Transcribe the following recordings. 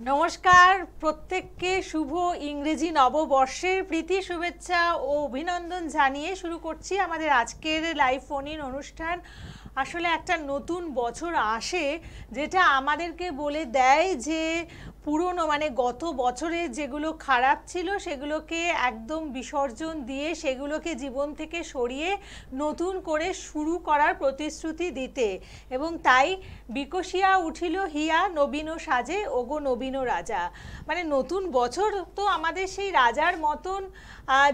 নমস্কার প্রত্যেককে শুভ ইংরেজি নববর্ষের প্রীতি শুভেচ্ছা ও অভিনন্দন জানিয়ে শুরু করছি আমাদের আজকের লাইভ ফোন ইন অনুষ্ঠান। আসলে একটা নতুন বছর আসে যেটা আমাদেরকে বলে দেয় যে পুরনো মানে গত বছরে যেগুলো খারাপ ছিল সেগুলোকে একদম বিসর্জন দিয়ে সেগুলোকে জীবন থেকে সরিয়ে নতুন করে শুরু করার প্রতিশ্রুতি দিতে, এবং তাই বিকশিয়া উঠিল হিয়া নবীন সাজে ওগো নবীন রাজা। মানে নতুন বছর তো আমাদের সেই রাজার মতন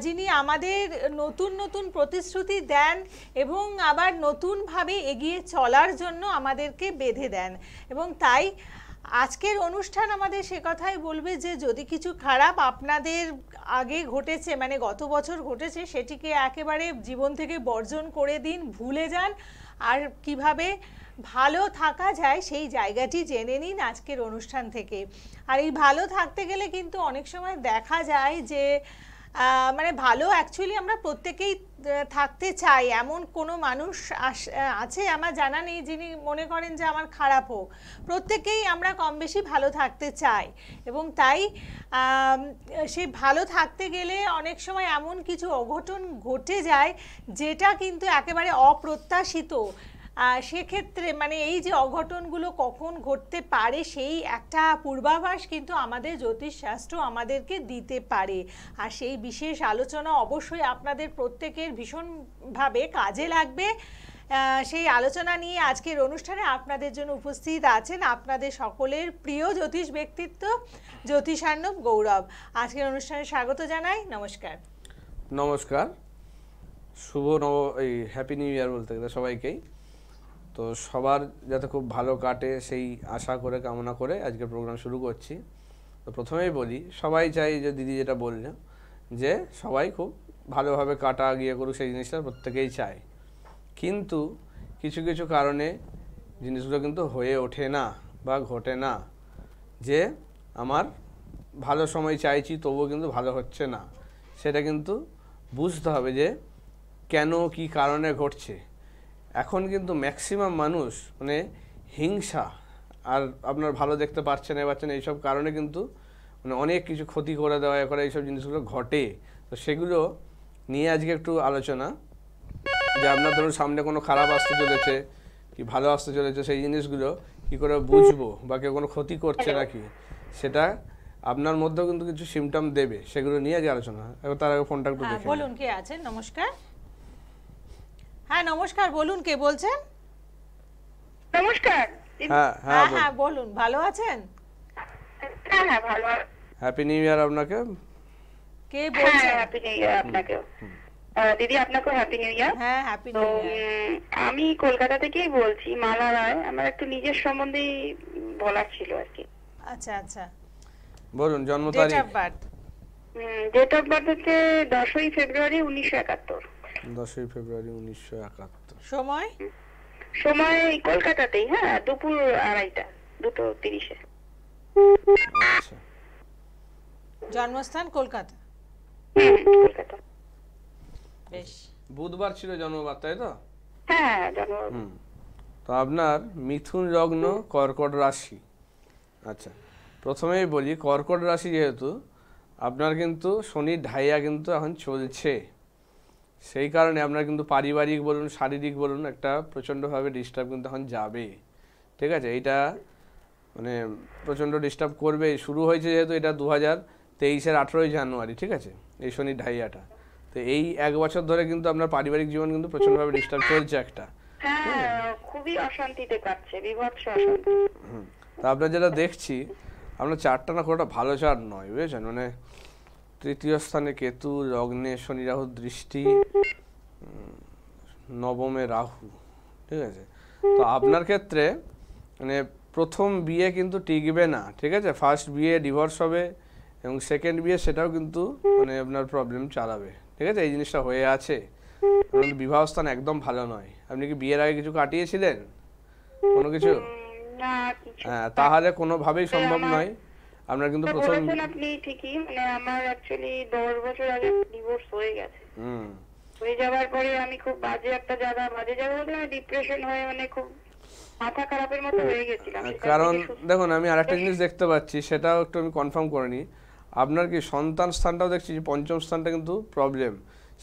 যিনি আমাদের নতুন নতুন প্রতিশ্রুতি দেন এবং আবার নতুনভাবে এগিয়ে চলার জন্য আমাদেরকে বেঁধে দেন। এবং তাই আজকের অনুষ্ঠান আমাদের সে কথাই বলবে যে যদি কিছু খারাপ আপনাদের আগে ঘটেছে মানে গত বছর ঘটেছে সেটিকে একেবারে জীবন থেকে বর্জন করে দিন, ভুলে যান, আর কিভাবে ভালো থাকা যায় সেই জায়গাটি জেনে নিন আজকের অনুষ্ঠান থেকে। আর এই ভালো থাকতে গেলে কিন্তু অনেক সময় দেখা যায় যে মানে ভালো অ্যাকচুয়ালি আমরা প্রত্যেকেই থাকতে চাই, এমন কোনো মানুষ আছে আমার জানা নেই যিনি মনে করেন যে আমার খারাপ হোক। প্রত্যেকেই আমরা কম বেশি ভালো থাকতে চাই, এবং তাই সেই ভালো থাকতে গেলে অনেক সময় এমন কিছু অঘটন ঘটে যায় যেটা কিন্তু একেবারে অপ্রত্যাশিত। সেক্ষেত্রে মানে এই যে অঘটনগুলো কখন ঘটতে পারে সেই একটা পূর্বাভাস কিন্তু আমাদের জ্যোতিষশাস্ত্র আমাদেরকে দিতে পারে। আর সেই বিশেষ আলোচনা অবশ্যই আপনাদের প্রত্যেকের ভীষণভাবে কাজে লাগবে। সেই আলোচনা নিয়ে আজকের অনুষ্ঠানে আপনাদের জন্য উপস্থিত আছেন আপনাদের সকলের প্রিয় জ্যোতিষ ব্যক্তিত্ব জ্যোতিষার্ণব গৌরব। আজকের অনুষ্ঠানে স্বাগত জানাই। নমস্কার। নমস্কার, শুভ এই হ্যাপি নিউ ইয়ার বলতে গেলে সবাইকেই। তো সবার যাতে খুব ভালো কাটে সেই আশা করে কামনা করে আজকে প্রোগ্রাম শুরু করছি। তো প্রথমেই বলি, সবাই চাই যে দিদি যেটা বললেন যে সবাই খুব ভালোভাবে কাটা গিয়ে করুক, সেই জিনিসটা প্রত্যেকেই চায়, কিন্তু কিছু কিছু কারণে জিনিসগুলো কিন্তু হয়ে ওঠে না বা ঘটে না। যে আমার ভালো সময় চাইছি তবুও কিন্তু ভালো হচ্ছে না, সেটা কিন্তু বুঝতে হবে যে কেন কি কারণে ঘটছে। এখন কিন্তু ম্যাক্সিমাম মানুষ মানে হিংসা আর আপনার ভালো দেখতে পাচ্ছেন এইসব কারণে কিন্তু মানে অনেক কিছু ক্ষতি করে দেওয়া করে এইসব জিনিসগুলো ঘটে। তো সেগুলো নিয়ে আজকে একটু আলোচনা, যে আপনার ধরুন সামনে কোনো খারাপ আসতে চলেছে কি ভালো আসতে চলেছে, সেই জিনিসগুলো কি করে বুঝবো বা কেউ কোনো ক্ষতি করছে নাকি, সেটা আপনার মধ্যেও কিন্তু কিছু সিমটম দেবে, সেগুলো নিয়ে আজকে আলোচনা। এবার তার আগে ফোনটা একটু দেখে বলুন কে আছেন। নমস্কার। হ্যাঁ নমস্কার, বলুন কে বলছেন। নমস্কার। হ্যাঁ হ্যাঁ হ্যাঁ বলুন, ভালো আছেন? হ্যাঁ হ্যাঁ ভালো। হ্যাপি নিউ ইয়ার আপনাকে। কে বলছেন? হ্যাপি নিউ ইয়ার আপনাকে। দিদি আপনাকেও হ্যাপি নিউ ইয়ার। হ্যাঁ হ্যাপি নিউ ইয়ার। আমি কলকাতা থেকেই বলছি, মালা রায়। আমার একটু নিজের সম্বন্ধে বলার ছিল আর কি। আচ্ছা আচ্ছা, বলুন জন্ম ডেট তারিখ। Of birth. Date of birth হচ্ছে 10ই ফেব্রুয়ারি 1971। 10ই ফেব্রুয়ারি 1971। সময়? সময় কলকাতাতেই, হ্যাঁ দুপুর 2:30, 2:30-এ। আচ্ছা, জন্মস্থান কলকাতা। কলকাতা। বেশ। বুধবার ছিল জন্মবার, তাই তো? হ্যাঁ জন্ম। তো আপনার মিথুন লগ্ন, কর্কট রাশি। আচ্ছা, প্রথমেই বলি কর্কট রাশি যেহেতু আপনার কিন্তু শনির ঢাইয়া কিন্তু এখন চলছে, সেই কারণে আপনার কিন্তু পারিবারিক বলুন শারীরিক বলুন একটা প্রচণ্ডভাবে ডিস্টার্ব কিন্তু এখন যাবে। ঠিক আছে, এইটা মানে প্রচণ্ড ডিস্টার্ব করবে। শুরু হয়েছে যেহেতু এটা 2023-এর 18ই জানুয়ারি, ঠিক আছে, এই শনির ঢাইয়াটা। তো এই 1 বছর ধরে কিন্তু আপনার পারিবারিক জীবন কিন্তু প্রচণ্ডভাবে ডিস্টার্ব চলছে একটা। হ্যাঁ খুবই অশান্তিতে কাটছে, বিভৎস অশান্তি। তা আপনার যেটা দেখছি আপনার চারটা না কোনোটা ভালো চার নয়, বুঝেছেন। মানে তৃতীয় স্থানে কেতু, লগ্নে শনি রাহুর দৃষ্টি, নবমে রাহু, ঠিক আছে। তো আপনার ক্ষেত্রে মানে প্রথম বিয়ে কিন্তু টিকবে না, ঠিক আছে। ফার্স্ট বিয়ে ডিভোর্স হবে এবং সেকেন্ড বিয়ে সেটাও কিন্তু মানে আপনার প্রবলেম চালাবে, ঠিক আছে। এই জিনিসটা হয়ে আছে। বিবাহ স্থান একদম ভালো নয়। আপনি কি বিয়ের আগে কিছু কাটিয়েছিলেন কোনো কিছু? হ্যাঁ, তাহলে কোনোভাবেই সম্ভব নয়। আপনার কিন্তু প্রথম আপনি ঠিকই, মানে আমার অ্যাকচুয়ালি 10 বছর আগে ডিভোর্স হয়ে গেছে। হয়ে যাওয়ার পরে আমি খুব বাজে একটা জায়গা বলতে ডিপ্রেশন হয়ে মানে খুব মাথা খারাপের মতো হয়ে গেছিলাম। সেখান কারণ থেকে সুস্থ- দেখুন আমি আরেকটা জিনিস দেখতে পাচ্ছি, সেটাও একটু আমি কনফার্ম করে নিই। আপনার কি সন্তান স্থানটাও দেখছি যে পঞ্চম স্থানটা কিন্তু প্রবলেম,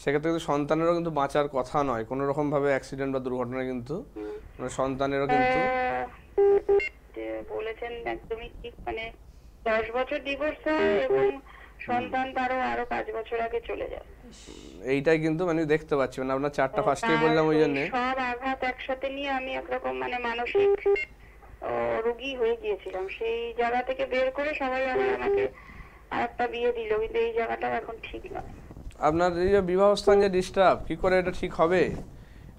সেক্ষেত্রে কিন্তু সন্তানেরও কিন্তু বাঁচার কথা নয় কোনো রকমভাবে, অ্যাক্সিডেন্ট বা দুর্ঘটনা কিন্তু মানে সন্তানেরও কিন্তু যে বলেছেন একদমই ঠিক, মানে 10 বছর ডিভোর্স হয় এবং সন্তান তারও আরো 5 বছর আগে চলে যায়। এইটাই কিন্তু মানে দেখতে পাচ্ছি, মানে আপনার চারটা ফার্স্টেই তার বললাম ওই ওই জন্যে। সব আঘাত একসাথে নিয়ে আমি একরকম মানে মানসিক রোগী হয়ে গিয়েছিলাম। সেই জায়গা থেকে বের করে সবাই আমাকে আরেকটা বিয়ে দিল, কিন্তু এই জায়গাটাও এখন ঠিক নয়। আপনার এই যে বিবাহ স্থান যে ডিস্টার্ব, কি করে এটা ঠিক হবে?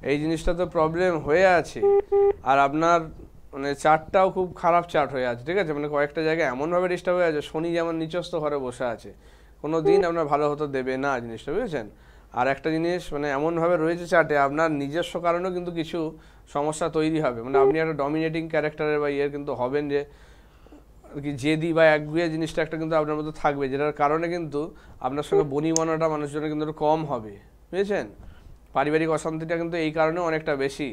এই জিনিসটা তো প্রবলেম হয়ে আছে। আর আপনার মানে চার্টটাও খুব খারাপ চার্ট হয়ে আছে, ঠিক আছে? মানে কয়েকটা জায়গায় এমনভাবে ডিস্টার্ব হয়ে আছে, শনি যেমন নিচস্থ ঘরে বসে আছে, কোনো দিন আপনার ভালো হতে দেবে না জিনিসটা, বুঝেছেন? আর একটা জিনিস মানে এমনভাবে রয়েছে চার্টে, আপনার নিজস্ব কারণেও কিন্তু কিছু সমস্যা তৈরি হবে। মানে আপনি একটা ডমিনেটিং ক্যারেক্টারের বা ইয়ের কিন্তু হবেন, যে আর কি জেদি বা একগুঁয়ে জিনিসটা একটা কিন্তু আপনার মধ্যে থাকবে, যেটার কারণে কিন্তু আপনার সঙ্গে বনিবনাটা মানুষজনের কিন্তু একটু কম হবে, বুঝেছেন? পারিবারিক অশান্তিটা কিন্তু এই কারণে অনেকটা বেশি।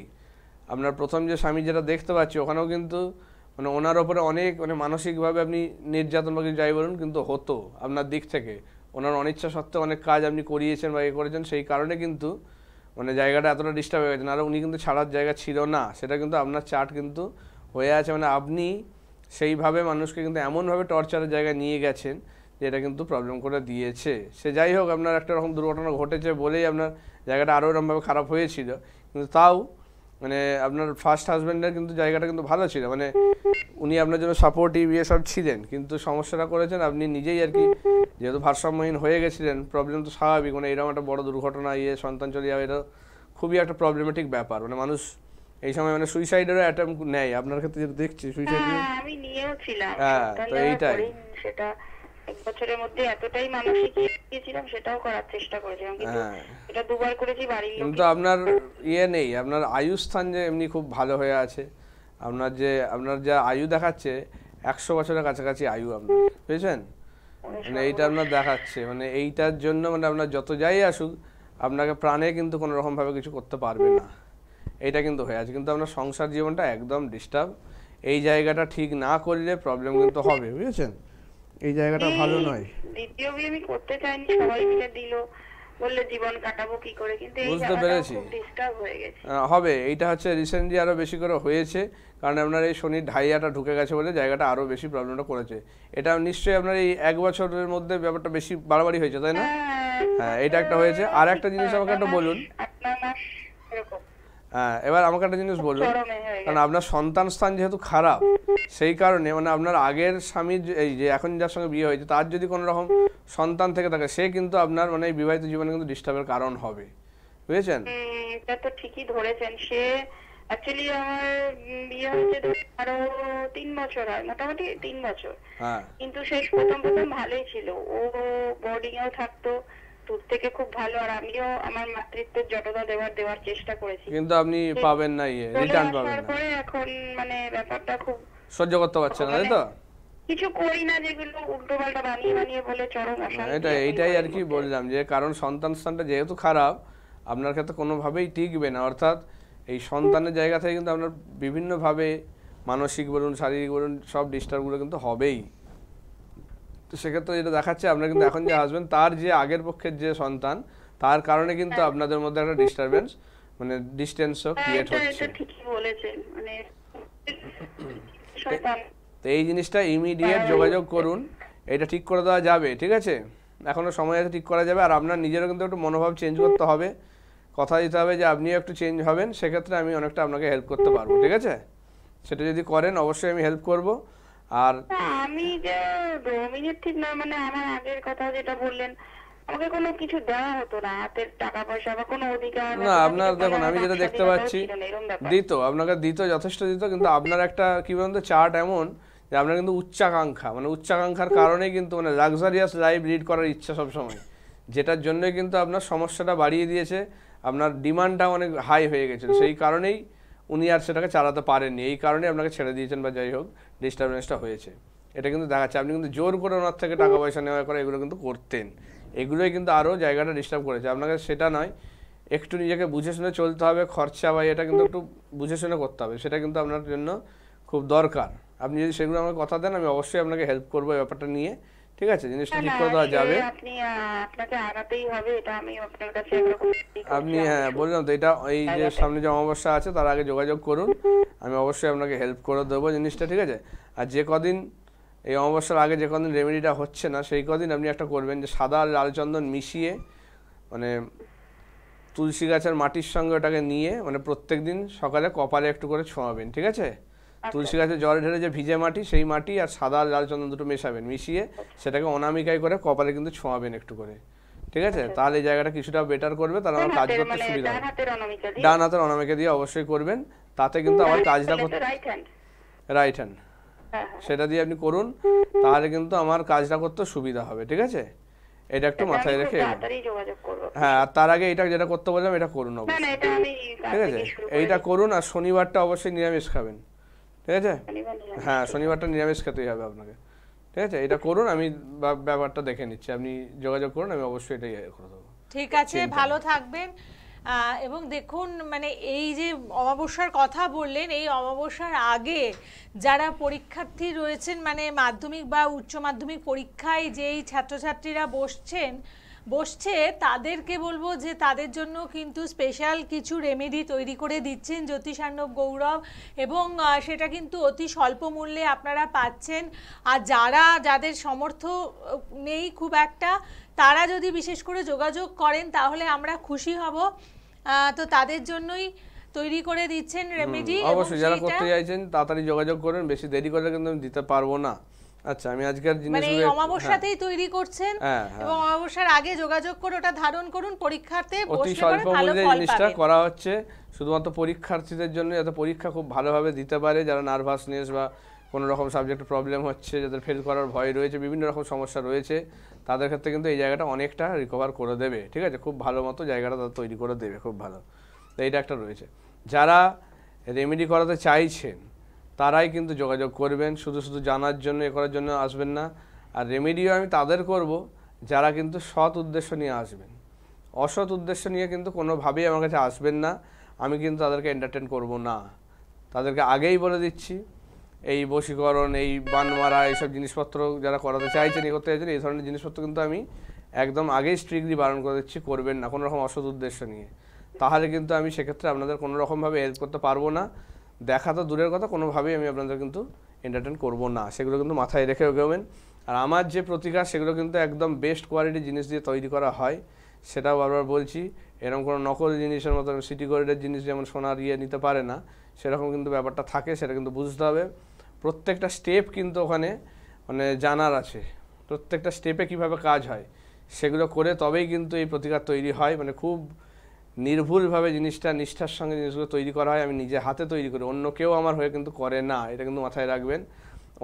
আপনার প্রথম যে স্বামী যেটা দেখতে পাচ্ছি, ওখানেও কিন্তু মানে ওনার ওপরে অনেক মানে মানসিকভাবে আপনি নির্যাতন বা কিছু যাই বলুন কিন্তু হতো আপনার দিক থেকে, ওনার অনিচ্ছা সত্ত্বেও অনেক কাজ আপনি করিয়েছেন বা করেছেন, সেই কারণে কিন্তু মানে জায়গাটা এতটা ডিস্টার্ব হয়ে গেছে। আর উনি কিন্তু ছাড়ার জায়গা ছিল না, সেটা কিন্তু আপনার চার্ট কিন্তু হয়ে আছে। মানে আপনি সেইভাবে মানুষকে কিন্তু এমনভাবে টর্চারের জায়গায় নিয়ে গেছেন যে এটা কিন্তু প্রবলেম করে দিয়েছে। সে যাই হোক, আপনার একটা রকম দুর্ঘটনা ঘটেছে বলেই আপনার জায়গাটা আরও এরকমভাবে খারাপ হয়েছিল, কিন্তু তাও মানে আপনার ফার্স্ট হাজব্যান্ডের কিন্তু জায়গাটা কিন্তু ভালো ছিল, মানে উনি আপনার জন্য সাপোর্টিভ সব ছিলেন, কিন্তু সমস্যাটা করেছেন আপনি নিজেই আর কি, যেহেতু ভারসাম্যহীন হয়ে গেছিলেন। প্রবলেম তো স্বাভাবিক, মানে এরকম একটা বড় দুর্ঘটনা সন্তান চলে যাবে, এটা খুবই একটা প্রবলেমেটিক ব্যাপার। মানে মানুষ এই সময় মানে সুইসাইডেরও অ্যাটেম্প নেয়, আপনার ক্ষেত্রে যেটা দেখছি সুইসাইড। আমি নিয়েও ছিলাম, হ্যাঁ, সন্তান তো নেওয়ার এইটাই। পরেই সেটা 1 বছরের মধ্যে এতটাই মানসিক গিয়েছিলাম, সেটাও করার চেষ্টা করেছিলাম, কিন্তু হ্যাঁ, এটা 2বার করেছি বাড়ির লোক। কিন্তু আপনার নেই, আপনার আয়ুস্থান যে এমনি খুব ভালো হয়ে আছে। আপনার যা আয়ু দেখাচ্ছে 100 বছরের কাছাকাছি আয়ু আপনার, বুঝেছেন? মানে এইটা আপনার দেখাচ্ছে, মানে এইটার জন্য মানে আপনার যত যাই আসুক আপনাকে প্রাণে কিন্তু কোনো রকমভাবে কিছু করতে পারবে না, এইটা কিন্তু হয়ে আছে। কিন্তু আপনার সংসার জীবনটা একদম ডিস্টার্ব, এই জায়গাটা ঠিক না করলে প্রবলেম কিন্তু হবে, বুঝেছেন? এই জায়গাটা ভালো নয়। দ্বিতীয় বিয়ে আমি করতে চাইনি, সবাই মিলে দিল, বললে জীবন কাটাবো কি করে, কিন্তু এই বুঝতে জায়গাটা পেরেছি। খুব ডিস্টার্ব হয়ে গেছে। হবে, এইটা হচ্ছে রিসেন্টলি আরও বেশি করে হয়েছে, কারণ আপনার এই শনির ঢাইয়াটা ঢুকে গেছে বলে জায়গাটা আরও বেশি প্রবলেমটা করেছে। এটা নিশ্চয়ই আপনার এই 1 বছরের মধ্যে ব্যাপারটা বেশি বাড়াবাড়ি হয়েছে, তাই না? হ্যাঁ, এটা একটা হয়েছে। আর একটা জিনিস আমাকে একটা বলুন। 8 মাস এরকম হ্যাঁ, এবার আমাকে একটা জিনিস বলুন, চরমে হয়ে কারণ গেছে। আপনার সন্তান স্থান যেহেতু খারাপ, সেই কারণে মানে আপনার আগের স্বামীর এই যে এখন যার সঙ্গে বিয়ে হয়েছে, তার যদি কোনো রকম সন্তান থেকে থাকে, সে কিন্তু আপনার মানে এই বিবাহিত জীবনে কিন্তু ডিস্টার্বের কারণ হবে, বুঝেছেন? এটা তো ঠিকই ধরেছেন। সে অ্যাকচুয়ালি আমার বিয়ে হয়েছে আরো 3 বছর হয়, মোটামুটি 3 বছর। হ্যাঁ, কিন্তু শেষ প্রথম ভালোই ছিল, ও বোর্ডিং এও থাকতো, দূর থেকে খুব ভালো, আর আমিও আমার মাতৃত্বের যতটা দেওয়ার চেষ্টা করেছি। কিন্তু আপনি পাবেন না, রিটার্ন পাবেন না, পরে এখন মানে ব্যাপারটা খুব সহ্য করতে পারছেন না, তাই তো? কিছু করি না, যেগুলো উল্টো পাল্টা বানিয়ে বলে চরম অশান্তি। এইটাই আর কি বললাম, যে কারণ সন্তান স্থানটা যেহেতু খারাপ আপনার ক্ষেত্রে কোনোভাবেই টিকবে না, অর্থাৎ এই সন্তানের জায়গা থেকে কিন্তু আপনার বিভিন্নভাবে মানসিক বলুন শারীরিক বলুন সব ডিস্টার্বগুলো কিন্তু হবেই। তো সেক্ষেত্রে যেটা দেখাচ্ছে আপনার কিন্তু এখন যে হাজবেন্ড, তার যে আগের পক্ষের যে সন্তান, তার কারণে কিন্তু আপনাদের মধ্যে একটা ডিস্টারবেন্স মানে ডিস্টেন্সও ক্রিয়েট হচ্ছে। এটা ঠিকই বলেছেন, মানে শয়তান। তো এই জিনিসটা ইমিডিয়েট যোগাযোগ করুন, এটা ঠিক করে দেওয়া যাবে, ঠিক আছে? এখনো সময় আছে, ঠিক করা যাবে। আর আপনার নিজেরও কিন্তু একটু মনোভাব চেঞ্জ করতে হবে, কথা দিতে হবে যে আপনিও একটু চেঞ্জ হবেন, সেক্ষেত্রে আমি অনেকটা আপনাকে হেল্প করতে পারবো, ঠিক আছে? সেটা যদি করেন অবশ্যই আমি হেল্প করব। আর আমি যে ডোমিনেট ঠিক না, মানে আমার আগের কথা যেটা বললেন, আমাকে কোনো কিছু দেওয়া হতো না, হাতের টাকা পয়সা বা কোনো অধিকার না, আপনার দেখুন আমি যেটা দেখতে পাচ্ছি দিত, আপনাকে দিত, যথেষ্ট দিত, কিন্তু আপনার একটা কি বলুন তো চার্ট এমন যে আপনার কিন্তু উচ্চাকাঙ্ক্ষা, মানে উচ্চাকাঙ্ক্ষার কারণেই কিন্তু মানে লাক্সারিয়াস লাইফ লিড করার ইচ্ছা সবসময়, যেটার জন্যই কিন্তু আপনার সমস্যাটা বাড়িয়ে দিয়েছে, আপনার ডিমান্ডটা অনেক হাই হয়ে গেছিল, সেই কারণেই উনি আর সেটাকে চালাতে পারেননি, এই কারণে আপনাকে ছেড়ে দিয়েছেন বা যাই হোক ডিস্টারবেন্সটা হয়েছে। এটা কিন্তু দেখাচ্ছে আপনি কিন্তু জোর করে ওনার থেকে টাকা পয়সা নেওয়া করা এগুলো কিন্তু করতেন, এগুলোই কিন্তু আরও জায়গাটা ডিস্টার্ব করেছে আপনাকে, সেটা নয়। একটু নিজেকে বুঝে শুনে চলতে হবে, খরচা বা এটা কিন্তু একটু বুঝে শুনে করতে হবে, সেটা কিন্তু আপনার জন্য খুব দরকার। আপনি যদি সেগুলো আমাকে কথা দেন, আমি অবশ্যই আপনাকে হেল্প করবো এই ব্যাপারটা নিয়ে, ঠিক আছে? জিনিসটা ঠিক করে দেওয়া যাবে। আপনি আপনাকে আগাতেই হবে, এটা আমি আপনার কাছে একরকম আপনি হ্যাঁ বললাম তো, এটা এই যে সামনে যে অমাবস্যা আছে তার আগে যোগাযোগ করুন, আমি অবশ্যই আপনাকে হেল্প করে দেবো জিনিসটা, ঠিক আছে? আর যে কদিন এই অমাবস্যার আগে যে কদিন রেমেডিটা হচ্ছে না, সেই কদিন আপনি একটা করবেন যে সাদা আর লাল চন্দন মিশিয়ে, মানে তুলসী গাছের মাটির সঙ্গে ওটাকে নিয়ে, মানে প্রত্যেক দিন সকালে কপালে একটু করে ছোঁয়াবেন, ঠিক আছে? তুলসী গাছে জল ঢেলে যে ভিজে মাটি, সেই মাটি আর সাদা আর লাল চন্দন দুটো মেশাবেন, মিশিয়ে সেটাকে অনামিকায় করে কপালে কিন্তু ছোঁয়াবেন একটু করে, ঠিক আছে? তাহলে এই জায়গাটা কিছুটা বেটার করবে, তাহলে আমার কাজ করতে সুবিধা হবে। ডান হাতের অনামিকা দিয়ে অবশ্যই করবেন, তাতে কিন্তু আমার কাজটা করতে, রাইট হ্যান্ড, সেটা দিয়ে আপনি করুন, তাহলে কিন্তু আমার কাজটা করতে সুবিধা হবে, ঠিক আছে? এটা একটু মাথায় রেখে, হ্যাঁ। আর তার আগে এটা যেটা করতে বললাম এটা করুন অবশ্যই, ঠিক আছে? এইটা করুন, আর শনিবারটা অবশ্যই নিরামিষ খাবেন, ঠিক আছে? হ্যাঁ, শনিবারটা নিরামিষ খেতেই হবে আপনাকে, ঠিক আছে? এটা করুন, আমি ব্যাপারটা দেখে নিচ্ছি, আপনি যোগাযোগ করুন, আমি অবশ্যই এটা করে দেবো। ঠিক আছে, ভালো থাকবেন। এবং দেখুন, মানে এই যে অমাবস্যার কথা বললেন, এই অমাবস্যার আগে যারা পরীক্ষার্থী রয়েছেন, মানে মাধ্যমিক বা উচ্চ মাধ্যমিক পরীক্ষায় যেই ছাত্রছাত্রীরা বসছে তাদেরকে বলবো যে তাদের জন্য কিন্তু স্পেশাল কিছু রেমেডি তৈরি করে দিচ্ছেন জ্যোতিষার্ণব গৌরব, এবং সেটা কিন্তু অতি স্বল্প মূল্যে আপনারা পাচ্ছেন। আর যাদের সামর্থ্য নেই খুব একটা, তারা যদি বিশেষ করে যোগাযোগ করেন তাহলে আমরা খুশি হব। তো তাদের জন্যই তৈরি করে দিচ্ছেন রেমেডি। অবশ্যই যারা করতে চাইছেন তাড়াতাড়ি যোগাযোগ করুন, বেশি দেরি করলে কিন্তু আমি দিতে পারবো না। আচ্ছা, আমি আজকের মানে এই অমাবস্যাতেই তৈরি করছেন, এবং অমাবস্যার আগে যোগাযোগ করে ওটা ধারণ করুন, পরীক্ষাতে অতি স্বল্প মূল্যে জিনিসটা করা হচ্ছে শুধুমাত্র পরীক্ষার্থীদের জন্য, যাতে পরীক্ষা খুব ভালোভাবে দিতে পারে, যারা নার্ভাসনেস বা কোনো রকম সাবজেক্টে প্রবলেম হচ্ছে, যাদের ফেল করার ভয় রয়েছে, বিভিন্ন রকম সমস্যা রয়েছে, তাদের ক্ষেত্রে কিন্তু এই জায়গাটা অনেকটা রিকভার করে দেবে, ঠিক আছে? খুব ভালো মতো জায়গাটা তাদের তৈরি করে দেবে, খুব ভালো। তো এইটা একটা রয়েছে। যারা রেমেডি করাতে চাইছেন তারাই কিন্তু যোগাযোগ করবেন, শুধু শুধু জানার জন্য এ করার জন্য আসবেন না। আর রেমেডিও আমি তাদের করব যারা কিন্তু সৎ উদ্দেশ্য নিয়ে আসবেন। অসৎ উদ্দেশ্য নিয়ে কিন্তু কোনোভাবেই আমার কাছে আসবেন না, আমি কিন্তু তাদেরকে এন্টারটেন করব না। তাদেরকে আগেই বলে দিচ্ছি, এই বশীকরণ, এই বান মারা, এইসব জিনিসপত্র যারা করাতে চাইছেন, এ করতে চাইছেন, এই ধরনের জিনিসপত্র কিন্তু আমি একদম আগেই স্ট্রিক্টলি বারণ করে দিচ্ছি, করবেন না কোনো রকম অসৎ উদ্দেশ্য নিয়ে। তাহলে কিন্তু আমি সেক্ষেত্রে আপনাদের কোনো রকমভাবে হেল্প করতে পারবো না, দেখা তো দূরের কথা, কোনোভাবেই আমি আপনাদের কিন্তু এন্টারটেন করব না, সেগুলো কিন্তু মাথায় রেখে এগোবেন। আর আমার যে প্রতিকার, সেগুলো কিন্তু একদম বেস্ট কোয়ালিটির জিনিস দিয়ে তৈরি করা হয়, সেটাও বারবার বলছি। এরকম কোনো নকল জিনিসের মতো সিটি গোল্ডের জিনিস যেমন সোনার নিতে পারে না, সেরকম কিন্তু ব্যাপারটা থাকে, সেটা কিন্তু বুঝতে হবে। প্রত্যেকটা স্টেপ কিন্তু ওখানে মানে জানার আছে, প্রত্যেকটা স্টেপে কিভাবে কাজ হয় সেগুলো করে তবেই কিন্তু এই প্রতিকার তৈরি হয়। মানে খুব নির্ভুলভাবে জিনিসটা নিষ্ঠার সঙ্গে জিনিসগুলো তৈরি করা হয়, আমি নিজে হাতে তৈরি করি, অন্য কেউ আমার হয়ে কিন্তু করে না, এটা কিন্তু মাথায় রাখবেন।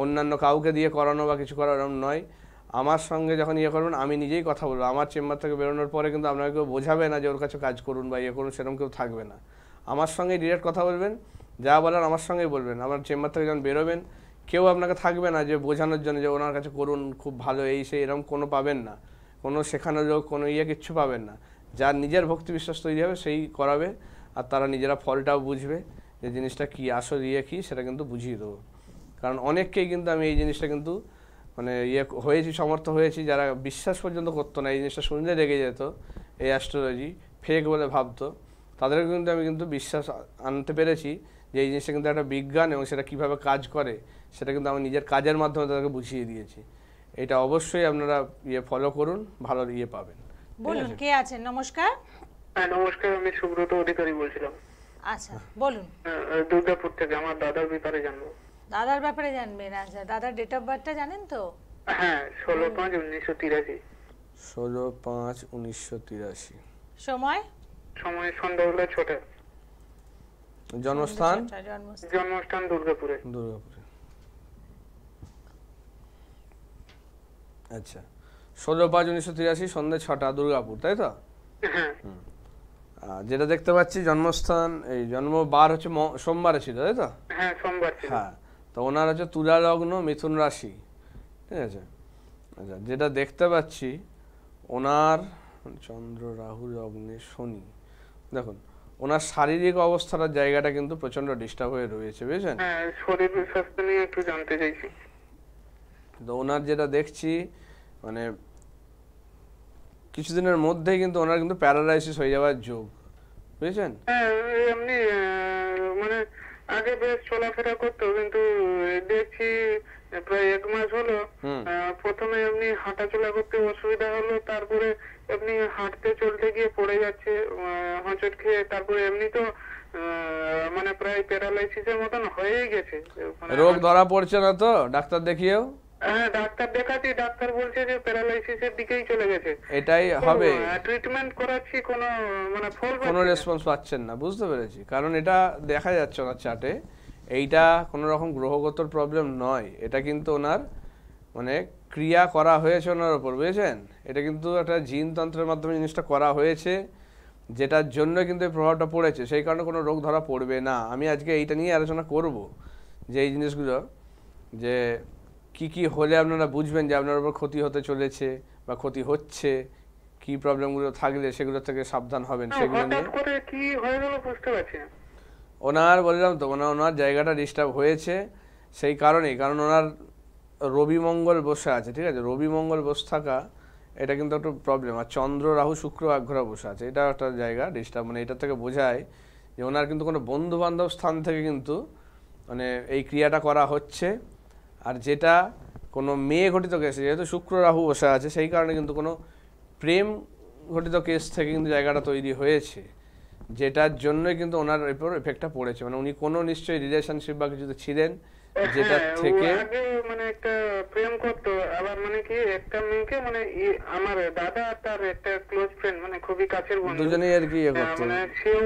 অন্যান্য কাউকে দিয়ে করানো বা কিছু করার এরকম নয়। আমার সঙ্গে যখন করবেন, আমি নিজেই কথা বলবো। আমার চেম্বার থেকে বেরোনোর পরে কিন্তু আপনাকে কেউ বোঝাবে না যে ওর কাছে কাজ করুন বা করুন, সেরকম কেউ থাকবে না। আমার সঙ্গে ডিরেক্ট কথা বলবেন, যা বলার আমার সঙ্গেই বলবেন। আমার চেম্বার থেকে যখন বেরোবেন, কেউ আপনাকে থাকবে না যে বোঝানোর জন্য যে ওনার কাছে করুন, খুব ভালো, এই সেই এরকম কোনো পাবেন না, কোনো শেখানোর যোগ কোনো কিচ্ছু পাবেন না। যার নিজের ভক্তি বিশ্বাস তৈরি হবে সেই করাবে, আর তারা নিজেরা ফলটাও বুঝবে যে জিনিসটা কী, আসল কী, সেটা কিন্তু বুঝিয়ে দেবো। কারণ অনেককেই কিন্তু আমি এই জিনিসটা কিন্তু মানে হয়েছি, সমর্থ হয়েছি, যারা বিশ্বাস পর্যন্ত করতো না, এই জিনিসটা শুনলে রেগে যেত, এই অ্যাস্ট্রোলজি ফেক বলে ভাবতো, তাদেরকে কিন্তু আমি কিন্তু বিশ্বাস আনতে পেরেছি যে এই জিনিসটা কিন্তু একটা বিজ্ঞান, এবং সেটা কীভাবে কাজ করে সেটা কিন্তু আমি নিজের কাজের মাধ্যমে তাদেরকে বুঝিয়ে দিয়েছি। এটা অবশ্যই আপনারা ফলো করুন, ভালো পাবেন। বলুন, কে আছেন? নমস্কার। হ্যাঁ নমস্কার, আমি সুব্রত অধিকারী বলছিলাম। আচ্ছা বলুন। দুর্গাপুর থেকে। আমার দাদার ব্যাপারে জানবো। দাদার ব্যাপারে জানবেন? আচ্ছা, দাদার ডেট অফ বার্থটা জানেন তো? হ্যাঁ, 16/5/1983। 16/5/1983। সময় সন্ধ্যাবেলা 6টা। জন্মস্থান দুর্গাপুরে। আচ্ছা, 16/5/1983 সন্ধ্যে 6টা, দুর্গাপুর, তাই তো? হ্যাঁ। যেটা দেখতে পাচ্ছি জন্মস্থান, এই জন্মবার হচ্ছে সোমবারে ছিল, তাই তো? হ্যাঁ, সোমবার ছিল। হ্যাঁ, তো ওনার হচ্ছে তুলা লগ্ন, মিথুন রাশি, ঠিক আছে? আচ্ছা, যেটা দেখতে পাচ্ছি ওনার চন্দ্র রাহু লগ্নে শনি, দেখুন ওনার শারীরিক অবস্থার জায়গাটা কিন্তু প্রচন্ড ডিস্টার্ব হয়ে রয়েছে, বুঝেছেন? হ্যাঁ, শরীর স্বাস্থ্য নিয়ে একটু জানতে চাইছি। তো ওনার যেটা দেখছি মানে কিছুদিনের মধ্যেই কিন্তু ওনার কিন্তু প্যারালাইসিস হয়ে যাওয়ার যোগ, বুঝেছেন? হ্যাঁ, এমনি মানে আগে বেশ চলাফেরা করতো, কিন্তু দেখছি প্রায় 1 মাস হলো প্রথমে এমনি হাঁটাচলা করতে অসুবিধা হলো, তারপরে এমনি হাঁটতে চলতে গিয়ে পড়ে যাচ্ছে হোঁচট খেয়ে, তারপরে এমনি তো মানে প্রায় প্যারালাইসিসের মতন হয়েই গেছে। মানে রোগ ধরা পড়ছে না তো ডাক্তার দেখিয়েও? হ্যাঁ, ডাক্তার দেখাচ্ছি, ডাক্তার বলছে যে প্যারালাইসিসের দিকেই চলে গেছে। এটাই হবে, ট্রিটমেন্ট করাচ্ছি, কোনো মানে ফল কোনো পাচ্ছি না। রেসপন্স পাচ্ছেন না, বুঝতে পেরেছি। কারণ এটা দেখা যাচ্ছে ওনার চার্টে, এইটা কোনো রকম গ্রহগত প্রবলেম নয়, এটা কিন্তু ওনার মানে ক্রিয়া করা হয়েছে ওনার ওপর, বুঝেছেন? এটা কিন্তু একটা জিনতন্ত্রের মাধ্যমে জিনিসটা করা হয়েছে, যেটার জন্য কিন্তু এই প্রভাবটা পড়েছে। সেই কারণে কোনো রোগ ধরা পড়বে না। আমি আজকে এইটা নিয়ে আলোচনা করব, যে এই জিনিসগুলো যে কি কি হলে আপনারা বুঝবেন যে আপনার উপর ক্ষতি হতে চলেছে বা ক্ষতি হচ্ছে, কি প্রবলেমগুলো থাকলে সেগুলো থেকে সাবধান হবেন সেগুলো নিয়ে। হঠাৎ করে কি হয়ে গেল বুঝতে পারছি না। ওনার বললাম তো ওনার জায়গাটা ডিস্টার্ব হয়েছে সেই কারণেই, কারণ ওনার রবি মঙ্গল বসে আছে, ঠিক আছে? রবি মঙ্গল বসে থাকা এটা কিন্তু একটু প্রবলেম। আর চন্দ্র রাহু শুক্র আগ্রহ বসে আছে, এটা একটা জায়গা ডিস্টার্ব। মানে এটা থেকে বোঝায় যে ওনার কিন্তু কোনো বন্ধু বান্ধব স্থান থেকে কিন্তু মানে এই ক্রিয়াটা করা হচ্ছে। আর যেটা কোনো মেয়ে ঘটিত কেস, যেহেতু শুক্র রাহু বসে আছে সেই কারণে কিন্তু কোনো প্রেম ঘটিত কেস থেকে কিন্তু জায়গাটা তৈরি হয়েছে, যেটার জন্যই কিন্তু ওনার উপর এফেক্টটা পড়েছে। মানে উনি কোনো নিশ্চয়ই রিলেশনশিপ বা কিছুতে ছিলেন, যেটা হ্যাঁ, ও থেকে আগে মানে একটা প্রেম করতো, আবার মানে কি একটা মেয়েকে মানে আমার দাদা আর তার একটা ক্লোজ ফ্রেন্ড, মানে খুবই কাছের বন্ধু, দুজনেই আর কি ইয়ে করতো। মানে সেও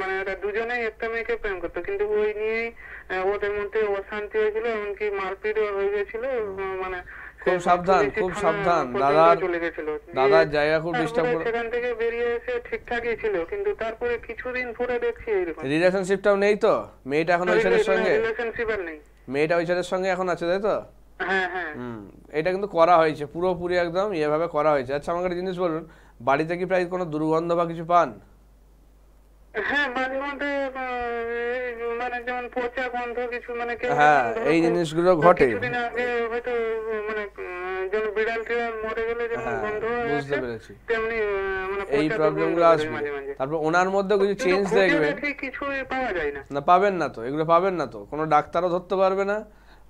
মানে ওরা দুজনেই একটা মেয়েকে প্রেম করতো, কিন্তু ওই নিয়েই ওদের মধ্যে অশান্তি হয়েছিল, এমনকি মারপিটও হয়ে গেছিল। মানে খুব সাবধান, খুব সাবধান, দাদার জায়গা খুব ডিস্টার্ব করে। সেখান থেকে বেরিয়ে এসে ঠিকঠাকই ছিল, কিন্তু তারপরে কিছুদিন পরে দেখছি এরকম। রিলেশনশিপটাও নেই তো? মেয়েটা এখন ওই ছেলের সঙ্গে, রিলেশনশিপ আর নেই। মেয়েটা ওই ছেলের সঙ্গে এখন আছে, তাই তো? হ্যাঁ হ্যাঁ। এটা কিন্তু করা হয়েছে পুরোপুরি একদম এভাবে করা হয়েছে। আচ্ছা আমাকে একটা জিনিস বলুন, বাড়িতে কি প্রায় কোনো দুর্গন্ধ বা কিছু পান? হ্যাঁ, মাঝে মধ্যে মানে যেমন পচা গন্ধ কিছু, মানে হ্যাঁ, এই জিনিসগুলো ঘটে। কিছুদিন আগে হয়তো মানে যেমন বিড়াল টিড়াল মরে গেলে যেমন গন্ধ হয়, বুঝতে পেরেছি, তেমনি মানে এই পচা প্রবলেমগুলো দুর্গন্ধ আসবে। মাঝে মাঝে। তারপর ওনার মধ্যে কিছু চেঞ্জ খুঁজে দেখবেন। দেখি কিছুই পাওয়া যায় না। না, পাবেন না তো, এগুলো পাবেন না তো, কোনো ডাক্তারও ধরতে পারবে না,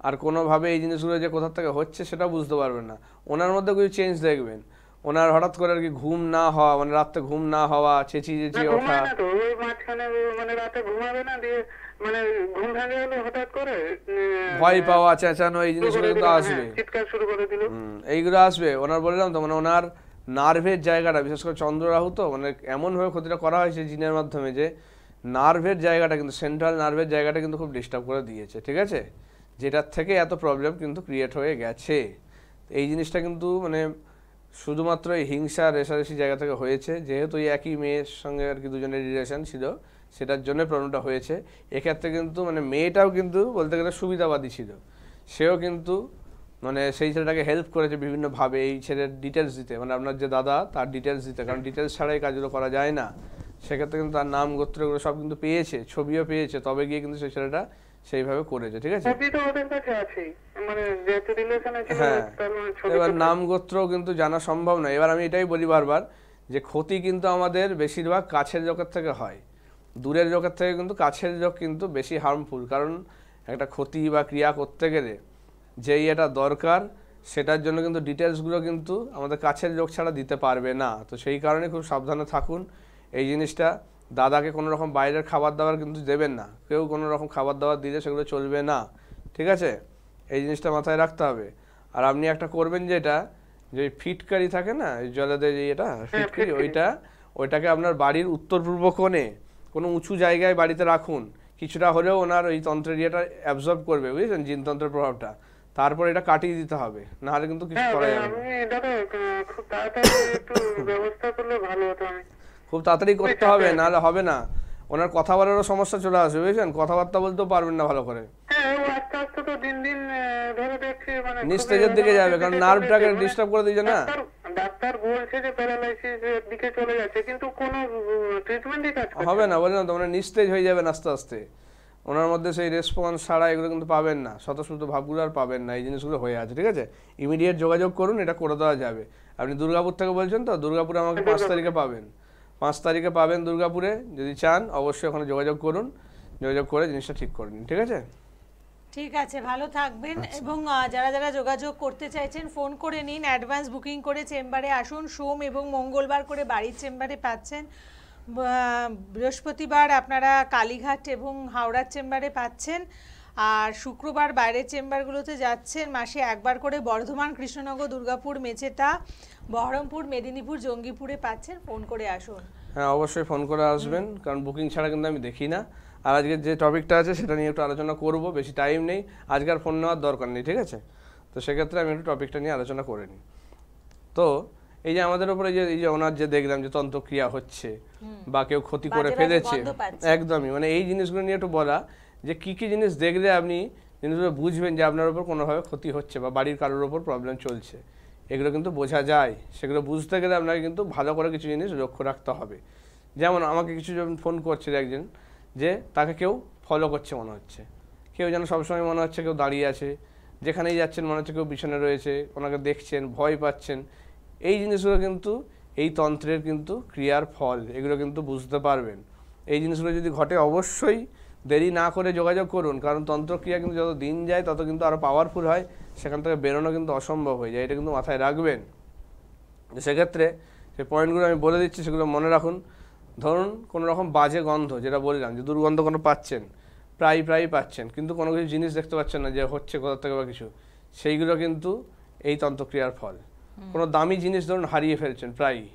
আর কোনোভাবে এই জিনিসগুলো যে কোথা থেকে হচ্ছে সেটাও বুঝতে পারবেন না। ওনার মধ্যে কিছু চেঞ্জ দেখবেন। ওনার হঠাৎ করে আর কি ঘুম না হওয়া, মানে রাতে ঘুম না হওয়া, চেঁচিয়ে চেঁচিয়ে ওঠা। ঘুমায় না তো, ওই মাঝখানে মানে রাতে ঘুমাবে না, দিয়ে মানে ঘুম ভেঙে গেল হঠাৎ করে, ভয় পাওয়া, চেঁচানো, এই জিনিসগুলো কিন্তু হ্যাঁ, আসবে। চিৎকার শুরু করে দিল। এইগুলো আসবে। ওনার বললাম তো মানে ওনার নার্ভের জায়গাটা, বিশেষ করে চন্দ্র রাহু তো মানে এমনভাবে ক্ষতিটা করা হয়েছে জিনের মাধ্যমে যে নার্ভের জায়গাটা কিন্তু, সেন্ট্রাল নার্ভের জায়গাটা কিন্তু খুব ডিস্টার্ব করে দিয়েছে, ঠিক আছে? যেটার থেকে এত প্রবলেম কিন্তু ক্রিয়েট হয়ে গেছে। এই জিনিসটা কিন্তু মানে শুধুমাত্র এই হিংসা রেষারেষি জায়গা থেকে হয়েছে, যেহেতু এই একই মেয়ের সঙ্গে আর কি দুজনের রিলেশন ছিল, সেটার জন্য প্রবলেমটা হয়েছে। এক্ষেত্রে কিন্তু মানে মেয়েটাও কিন্তু বলতে গেলে সুবিধাবাদী ছিল, সেও কিন্তু মানে সেই ছেলেটাকে হেল্প করেছে বিভিন্নভাবে এই ছেলের ডিটেলস দিতে, মানে আপনার যে দাদা তার ডিটেলস দিতে, কারণ ডিটেলস ছাড়াই কাজগুলো করা যায় না। সেক্ষেত্রে কিন্তু তার নাম গোত্র এগুলো সব কিন্তু পেয়েছে, ছবিও পেয়েছে, তবে গিয়ে কিন্তু সেই ছেলেটা সেইভাবে করেছে, ঠিক আছে? ছবি তো ওদের কাছে আছেই, মানে যেহেতু রিলেশনে ছিল, হ্যাঁ, তার মানে ছবি এবার তো- নাম গোত্রও কিন্তু জানা সম্ভব নয়। এবার আমি এটাই বলি বারবার যে ক্ষতি কিন্তু আমাদের বেশিরভাগ কাছের লোকের থেকে হয়, দূরের লোকের থেকে কিন্তু কাছের লোক কিন্তু বেশি হার্মফুল। কারণ একটা ক্ষতি বা ক্রিয়া করতে গেলে যেই এটা দরকার সেটার জন্য কিন্তু ডিটেলসগুলো কিন্তু আমাদের কাছের লোক ছাড়া দিতে পারবে না। তো সেই কারণে খুব সাবধানে থাকুন। এই জিনিসটা দাদাকে কোনো রকম বাইরের খাবার দাবার কিন্তু দেবেন না, কেউ কোনো রকম খাবার দাবার দিলে সেগুলো চলবে না, ঠিক আছে? এই জিনিসটা মাথায় রাখতে হবে। আর আপনি একটা করবেন যেটা, যে ফিটকারি থাকে না জলেদের, যে এটা ফিটকারি, ওইটাকে আপনার বাড়ির উত্তর পূর্ব কোণে কোনো উঁচু জায়গায় বাড়িতে রাখুন। কিছুটা হলেও ওনার ওই তন্ত্রের ইয়েটা অ্যাবজর্ব করবে, বুঝেছেন, জিনতন্ত্রের প্রভাবটা। তারপর এটা কাটিয়ে দিতে হবে, নাহলে কিন্তু কিছু হ্যাঁ, করা যাবে না। আমি দাদা খুব তাড়াতাড়ি একটু ব্যবস্থা করলে ভালো হতো। আমি খুব তাড়াতাড়ি করতে হবে, নাহলে হবে না। ওনার কথা বলারও সমস্যা চলে আসবে, বুঝেছেন, কথাবার্তা বলতেও পারবেন না ভালো করে। হ্যাঁ, ও আস্তে আস্তে তো দিন দিন ধরে দেখছি প্যারালাইসিস মানে নিস্তেজের দিকে যাবে, কারণ নার্ভটাকে ডিস্টার্ব করে দিয়েছে না। ডাক্তার বলছে যে প্যারালাইসিস এর দিকে চলে যাচ্ছে, কিন্তু কোনো ট্রিটমেন্টই কাজ করছে হবে না, বললাম তো, মানে নিস্তেজ হয়ে যাবেন আস্তে আস্তে। ওনার মধ্যে সেই রেসপন্স ছাড়া এগুলো কিন্তু পাবেন না, স্বতঃস্ফূর্ত ভাবগুলো আর পাবেন না, এই জিনিসগুলো হয়ে আছে, ঠিক আছে? ইমিডিয়েট যোগাযোগ করুন, এটা করে দেওয়া যাবে। আপনি দুর্গাপুর থেকে বলছেন তো, দুর্গাপুরে আমাকে 5 তারিখে পাবেন, 5 তারিখে পাবেন দুর্গাপুরে। যদি চান অবশ্যই ওখানে যোগাযোগ করুন, যোগাযোগ করে জিনিসটা ঠিক করে নিন, ঠিক আছে? ঠিক আছে, ভালো থাকবেন। এবং যারা যারা যোগাযোগ করতে চাইছেন ফোন করে নিন, অ্যাডভান্স বুকিং করে চেম্বারে আসুন। সোম এবং মঙ্গলবার করে বাড়ির চেম্বারে পাচ্ছেন, বৃহস্পতিবার আপনারা কালীঘাট এবং হাওড়ার চেম্বারে পাচ্ছেন, আর শুক্রবার বাইরের চেম্বারগুলোতে যাচ্ছেন। মাসে একবার করে বর্ধমান, কৃষ্ণনগর, দুর্গাপুর, মেচেটা, বহরমপুর, মেদিনীপুর, জঙ্গিপুরে পাচ্ছেন। ফোন করে আসুন। হ্যাঁ, অবশ্যই ফোন করে আসবেন, কারণ বুকিং ছাড়া কিন্তু আমি দেখি না। আর আজকে যে টপিকটা আছে সেটা নিয়ে একটু আলোচনা করব, বেশি টাইম নেই, আজকে আর ফোন নেওয়ার দরকার নেই, ঠিক আছে? তো সেক্ষেত্রে আমি একটু টপিকটা নিয়ে আলোচনা করে নিই। তো এই যে আমাদের উপরে যে এই যে ওনার যে দেখলাম যে তন্ত্রক্রিয়া হচ্ছে বা কেউ ক্ষতি করে ফেলেছে, একদমই, মানে এই জিনিসগুলো নিয়ে একটু বলা, যে কি কি জিনিস দেখলে আপনি জিনিসগুলো বুঝবেন যে আপনার উপর কোনোভাবে ক্ষতি হচ্ছে বা বাড়ির কারোর উপর প্রবলেম চলছে, এগুলো কিন্তু বোঝা যায়। সেগুলো বুঝতে গেলে আপনাকে কিন্তু ভালো করে কিছু জিনিস লক্ষ্য রাখতে হবে। যেমন আমাকে কিছু জন ফোন করছে একজন, যে তাকে কেউ ফলো করছে মনে হচ্ছে, কেউ যেন সবসময় মনে হচ্ছে কেউ দাঁড়িয়ে আছে, যেখানেই যাচ্ছেন মনে হচ্ছে কেউ পিছনে রয়েছে, ওনাকে দেখছেন, ভয় পাচ্ছেন। এই জিনিসগুলো কিন্তু এই তন্ত্রের কিন্তু ক্রিয়ার ফল, এগুলো কিন্তু বুঝতে পারবেন। এই জিনিসগুলো যদি ঘটে অবশ্যই দেরি না করে যোগাযোগ করুন, কারণ তন্ত্রক্রিয়া কিন্তু যত দিন যায় তত কিন্তু আরও পাওয়ারফুল হয়, সেখান থেকে বেরোনো কিন্তু অসম্ভব হয়ে যায়, এটা কিন্তু মাথায় রাখবেন। সেক্ষেত্রে সেই পয়েন্টগুলো আমি বলে দিচ্ছি, সেগুলো মনে রাখুন। ধরুন কোনো রকম বাজে গন্ধ, যেটা বললাম যে দুর্গন্ধ কোনো পাচ্ছেন, প্রায় পাচ্ছেন, কিন্তু কোনো কিছু জিনিস দেখতে পাচ্ছেন না যে হচ্ছে কোথা থেকে বা কিছু, সেইগুলো কিন্তু এই তন্ত্রক্রিয়ার ফল। কোনো দামি জিনিস ধরুন হারিয়ে ফেলছেন, প্রায়ই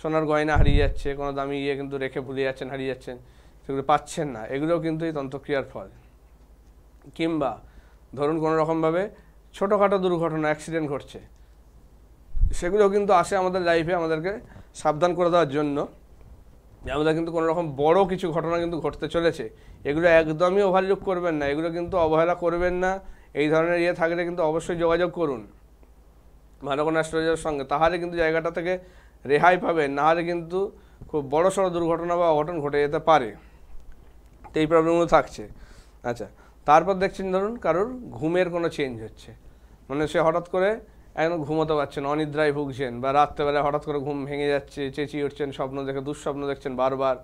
সোনার গয়না হারিয়ে যাচ্ছে, কোনো দামি ইয়ে কিন্তু রেখে ভুলে যাচ্ছেন, হারিয়ে যাচ্ছেন, সেগুলো পাচ্ছেন না, এগুলোও কিন্তু এই তন্ত্রক্রিয়ার ফল। কিংবা ধরুন কোনো রকমভাবে ছোটোখাটো দুর্ঘটনা, অ্যাক্সিডেন্ট ঘটছে, সেগুলোও কিন্তু আসে আমাদের লাইফে আমাদেরকে সাবধান করে দেওয়ার জন্য, যে আমাদের কিন্তু কোনো রকম বড় কিছু ঘটনা কিন্তু ঘটতে চলেছে। এগুলো একদমই ওভারলুক করবেন না, এগুলো কিন্তু অবহেলা করবেন না। এই ধরনের ইয়ে থাকলে কিন্তু অবশ্যই যোগাযোগ করুন ভালো কোনো অ্যাস্ট্রোলজারের সঙ্গে, তাহলে কিন্তু জায়গাটা থেকে রেহাই পাবেন, নাহলে কিন্তু খুব বড় সড়ো দুর্ঘটনা বা অঘটন ঘটে যেতে পারে। তো এই প্রবলেমগুলো থাকছে। আচ্ছা, তারপর দেখছেন ধরুন কারোর ঘুমের কোনো চেঞ্জ হচ্ছে, মানে সে হঠাৎ করে একদম ঘুমোতে পারছেন, অনিদ্রায় ভুগছেন, বা রাত্রেবেলায় হঠাৎ করে ঘুম ভেঙে যাচ্ছে, চেঁচিয়ে উঠছেন, স্বপ্ন দেখে দুঃস্বপ্ন দেখছেন বারবার,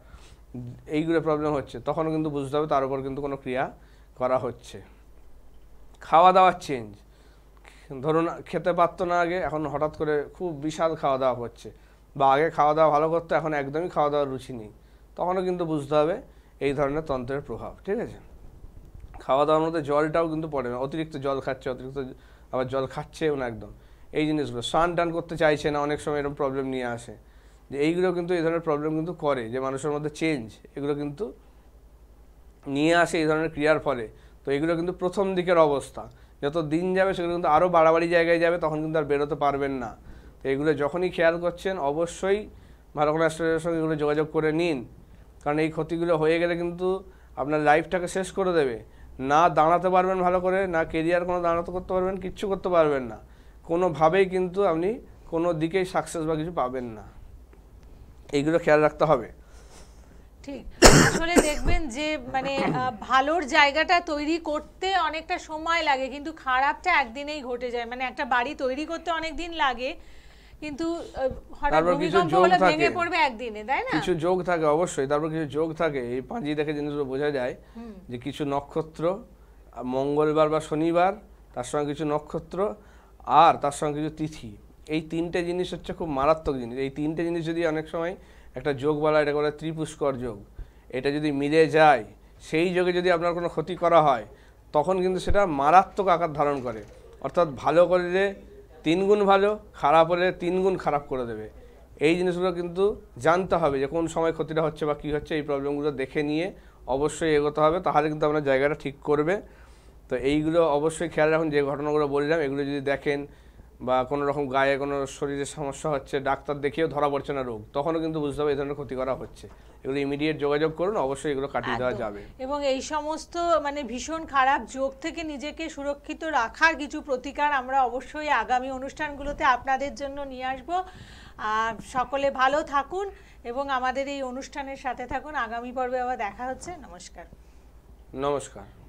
এইগুলো প্রবলেম হচ্ছে, তখন কিন্তু বুঝতে হবে তার উপর কিন্তু কোনো ক্রিয়া করা হচ্ছে। খাওয়া দাওয়ার চেঞ্জ, ধরুন খেতে পারতো না আগে, এখন হঠাৎ করে খুব বিশাল খাওয়া দাওয়া হচ্ছে, বা আগে খাওয়া দাওয়া ভালো করতো, এখন একদমই খাওয়া দাওয়ার রুচি নেই, তখনও কিন্তু বুঝতে হবে এই ধরনের তন্ত্রের প্রভাব, ঠিক আছে? খাওয়া দাওয়ার মধ্যে জলটাও কিন্তু পড়ে না, অতিরিক্ত জল খাচ্ছে, অতিরিক্ত আবার জল খাচ্ছেও না একদম, এই জিনিসগুলো স্নান টান করতে চাইছে না, অনেক সময় এরকম প্রবলেম নিয়ে আসে, যে এইগুলো কিন্তু এই ধরনের প্রবলেম কিন্তু করে, যে মানুষের মধ্যে চেঞ্জ এগুলো কিন্তু নিয়ে আসে এই ধরনের ক্রিয়ার ফলে। তো এগুলো কিন্তু প্রথম দিকের অবস্থা, যত দিন যাবে সেগুলো কিন্তু আরও বাড়াবাড়ি জায়গায় যাবে, তখন কিন্তু আর বেরোতে পারবেন না। তো এগুলো যখনই খেয়াল করছেন অবশ্যই ভালো কোনো অ্যাস্ট্রোলজারের সঙ্গে এগুলো যোগাযোগ করে নিন, কারণ এই ক্ষতিগুলো হয়ে গেলে কিন্তু আপনার লাইফটাকে শেষ করে দেবে। না দাঁড়াতে পারবেন ভালো করে, না কেরিয়ার কোনো দাঁড়াতে করতে পারবেন, কিচ্ছু করতে পারবেন না, কোনোভাবেই কিন্তু আপনি কোনো দিকেই সাকসেস বা কিছু পাবেন না, এইগুলো খেয়াল রাখতে হবে। ঠিক, আসলে দেখবেন যে মানে ভালোর জায়গাটা তৈরি করতে অনেকটা সময় লাগে, কিন্তু খারাপটা একদিনেই ঘটে যায়। মানে একটা বাড়ি তৈরি করতে অনেক দিন লাগে, কিন্তু হঠাৎ ভূমিকম্প হলে ভেঙে পড়বে একদিনে, তাই না? কিছু যোগ থাকে অবশ্যই, তারপর কিছু যোগ থাকে, এই পাঁজি দেখে জিনিসগুলো বোঝা যায় যে কিছু নক্ষত্র, মঙ্গলবার বা শনিবার, তার সঙ্গে কিছু নক্ষত্র, আর তার সঙ্গে কিছু তিথি, এই তিনটে জিনিস হচ্ছে খুব মারাত্মক জিনিস। এই তিনটে জিনিস যদি অনেক সময় একটা যোগ বলা, এটা বলে ত্রিপুষ্কর যোগ, এটা যদি মিলে যায়, সেই যোগে যদি আপনার কোনো ক্ষতি করা হয়, তখন কিন্তু সেটা মারাত্মক আকার ধারণ করে। অর্থাৎ ভালো করলে 3 গুণ ভালো, খারাপ হলে 3 গুণ খারাপ করে দেবে। এই জিনিসগুলো কিন্তু জানতে হবে যে কোন সময় ক্ষতিটা হচ্ছে বা কী হচ্ছে, এই প্রবলেমগুলো দেখে নিয়ে অবশ্যই এগোতে হবে, তাহলে কিন্তু আপনার জায়গাটা ঠিক করবে। তো এইগুলো অবশ্যই খেয়াল রাখুন, যে ঘটনাগুলো বললাম এগুলো যদি দেখেন, বা কোনো রকম গায়ে কোনো শরীরের সমস্যা হচ্ছে, ডাক্তার দেখিয়েও ধরা পড়ছে না রোগ, তখনও কিন্তু বুঝতে হবে এই ধরনের ক্ষতি করা হচ্ছে। এগুলো ইমিডিয়েট যোগাযোগ করুন, অবশ্যই এগুলো কাটিয়ে দেওয়া যাবে। এবং এই সমস্ত মানে ভীষণ খারাপ যোগ থেকে নিজেকে সুরক্ষিত রাখার কিছু প্রতিকার আমরা অবশ্যই আগামী অনুষ্ঠানগুলোতে আপনাদের জন্য নিয়ে আসব। সকলে ভালো থাকুন এবং আমাদের এই অনুষ্ঠানের সাথে থাকুন। আগামী পর্বে আবার দেখা হচ্ছে। নমস্কার। নমস্কার।